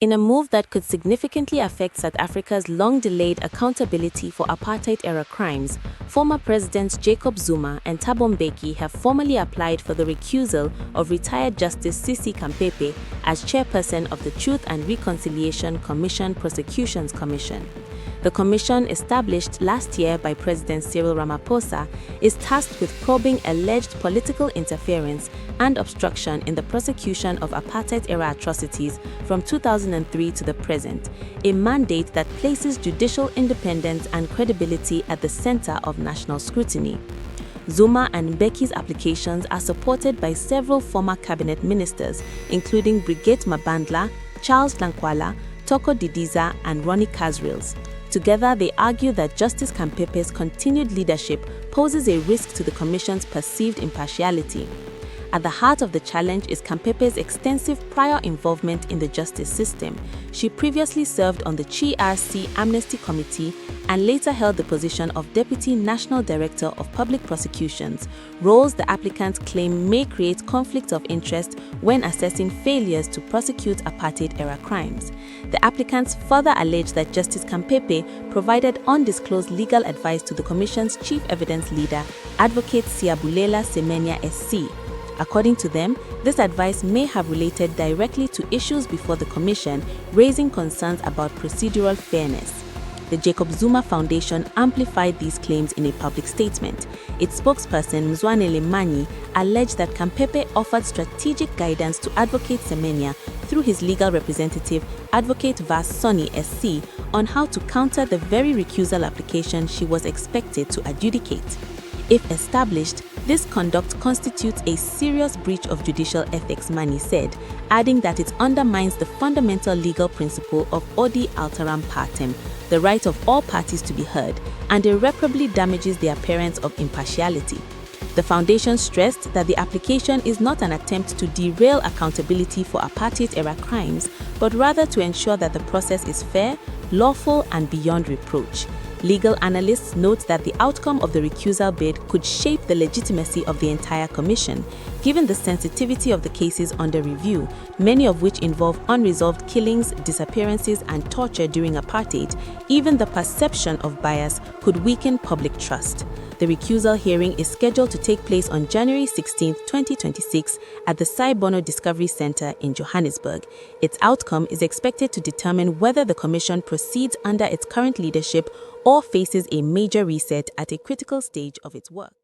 In a move that could significantly affect South Africa's long-delayed accountability for apartheid-era crimes, former Presidents Jacob Zuma and Thabo Mbeki have formally applied for the recusal of retired Justice Khampepe as chairperson of the Truth and Reconciliation Commission Prosecutions Commission. The commission, established last year by President Cyril Ramaphosa, is tasked with probing alleged political interference and obstruction in the prosecution of apartheid-era atrocities from 2003 to the present, a mandate that places judicial independence and credibility at the center of national scrutiny. Zuma and Mbeki's applications are supported by several former cabinet ministers, including Brigitte Mabandla, Charles Lankwala, Toko Didiza, and Ronnie Kasrils. Together, they argue that Justice Khampepe's continued leadership poses a risk to the Commission's perceived impartiality. At the heart of the challenge is Khampepe's extensive prior involvement in the justice system. She previously served on the TRC Amnesty Committee and later held the position of Deputy National Director of Public Prosecutions, roles the applicants claim may create conflict of interest when assessing failures to prosecute apartheid-era crimes. The applicants further allege that Justice Khampepe provided undisclosed legal advice to the Commission's chief evidence leader, Advocate Siyabulela Semenya SC. According to them, this advice may have related directly to issues before the Commission, raising concerns about procedural fairness. The Jacob Zuma Foundation amplified these claims in a public statement. Its spokesperson, Mzwanele Manyi, alleged that Khampepe offered strategic guidance to Advocate Semenya through his legal representative, Advocate Vas Sonny SC, on how to counter the very recusal application she was expected to adjudicate. If established, this conduct constitutes a serious breach of judicial ethics, Manyi said, adding that it undermines the fundamental legal principle of odi alteram partem, the right of all parties to be heard, and irreparably damages the appearance of impartiality. The foundation stressed that the application is not an attempt to derail accountability for apartheid-era crimes, but rather to ensure that the process is fair, lawful, and beyond reproach. Legal analysts note that the outcome of the recusal bid could shape the legitimacy of the entire commission, given the sensitivity of the cases under review, many of which involve unresolved killings, disappearances, and torture during apartheid. Even the perception of bias could weaken public trust. The recusal hearing is scheduled to take place on January 16, 2026 at the Saibono Discovery Center in Johannesburg. Its outcome is expected to determine whether the commission proceeds under its current leadership or faces a major reset at a critical stage of its work.